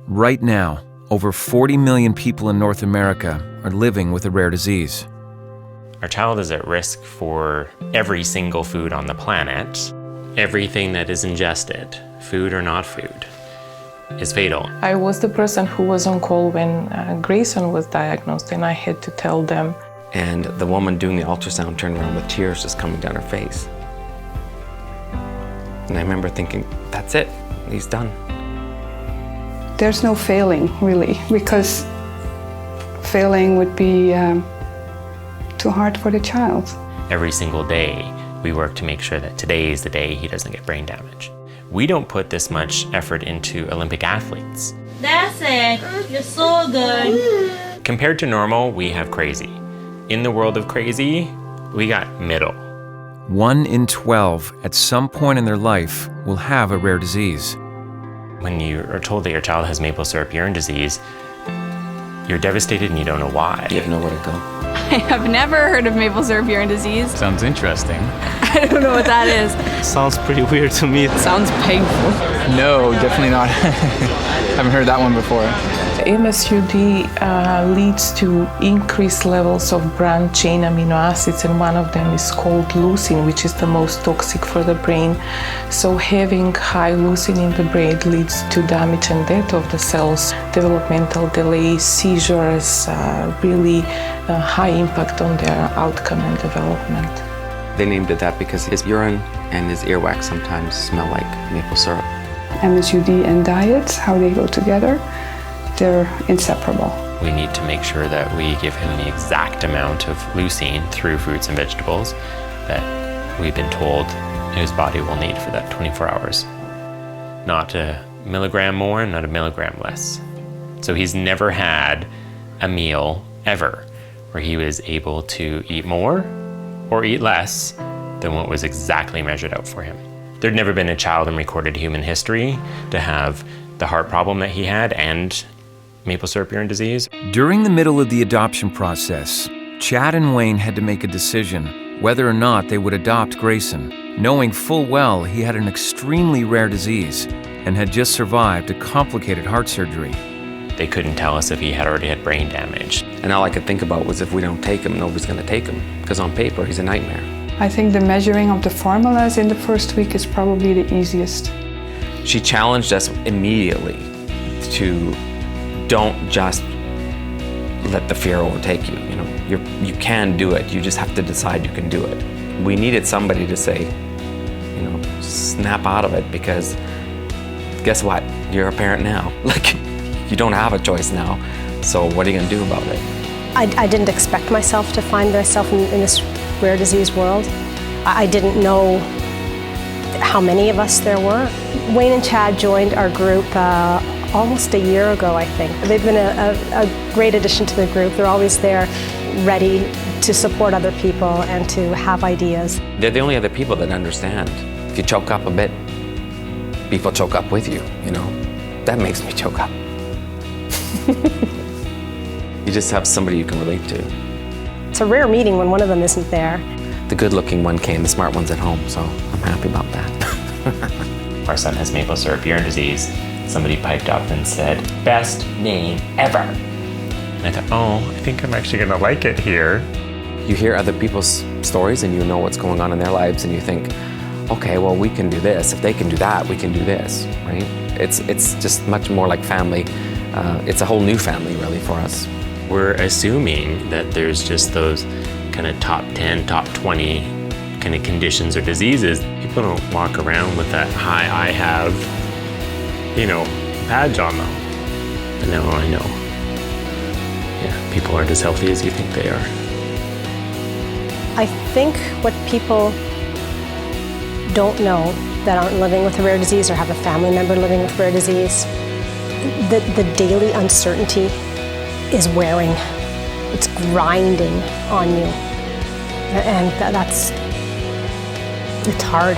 Right now, over 40 million people in North America are living with a rare disease. Our child is at risk for every single food on the planet. Everything that is ingested, food or not food, is fatal. I was the person who was on call when Grayson was diagnosed, and I had to tell them. And the woman doing the ultrasound turned around with tears just coming down her face. And I remember thinking, that's it, he's done. There's no failing, really, because failing would be too hard for the child. Every single day, we work to make sure that today is the day he doesn't get brain damage. We don't put this much effort into Olympic athletes. That's it. You're so good. Compared to normal, we have crazy. In the world of crazy, we got middle. 1 in 12 at some point in their life will have a rare disease. When you are told that your child has maple syrup urine disease, you're devastated and you don't know why. You have nowhere to go. I have never heard of maple syrup urine disease. Sounds interesting. I don't know what that is. Sounds pretty weird to me. Sounds painful. No, definitely not. Haven't heard that one before. MSUD leads to increased levels of branched-chain amino acids, and one of them is called leucine, which is the most toxic for the brain. So having high leucine in the brain leads to damage and death of the cells, developmental delays, seizures, really high impact on their outcome and development. They named it that because his urine and his earwax sometimes smell like maple syrup. MSUD and diet, how they go together, they're inseparable. We need to make sure that we give him the exact amount of leucine through fruits and vegetables that we've been told his body will need for that 24 hours. Not a milligram more, not a milligram less. So he's never had a meal ever where he was able to eat more or eat less than what was exactly measured out for him. There'd never been a child in recorded human history to have the heart problem that he had and maple syrup urine disease. During the middle of the adoption process, Chad and Wayne had to make a decision whether or not they would adopt Grayson, knowing full well he had an extremely rare disease and had just survived a complicated heart surgery. They couldn't tell us if he had already had brain damage. And all I could think about was if we don't take him, nobody's gonna take him. Because on paper, he's a nightmare. I think the measuring of the formulas in the first week is probably the easiest. She challenged us immediately to don't just let the fear overtake you. You know, you can do it. You just have to decide you can do it. We needed somebody to say, you know, snap out of it, because guess what? You're a parent now. Like, you don't have a choice now. So what are you gonna do about it? I didn't expect myself to find myself in this rare disease world. I didn't know how many of us there were. Wayne and Chad joined our group almost a year ago, I think. They've been a great addition to the group. They're always there, ready to support other people and to have ideas. They're the only other people that understand. If you choke up a bit, people choke up with you, you know? That makes me choke up. You just have somebody you can relate to. It's a rare meeting when one of them isn't there. The good-looking one came, the smart one's at home, so I'm happy about that. Our son has maple syrup urine disease. Somebody piped up and said, "Best name ever." And I thought, oh, I think I'm actually gonna like it here. You hear other people's stories and you know what's going on in their lives, and you think, okay, well, we can do this. If they can do that, we can do this, right? It's just much more like family. It's a whole new family, really, for us. We're assuming that there's just those kind of top 10, top 20 kind of conditions or diseases. People don't walk around with that "hi, I have," you know, badge on them. But now I know. Yeah, people aren't as healthy as you think they are. I think what people don't know that aren't living with a rare disease or have a family member living with rare disease, the daily uncertainty is wearing. It's grinding on you. And it's hard.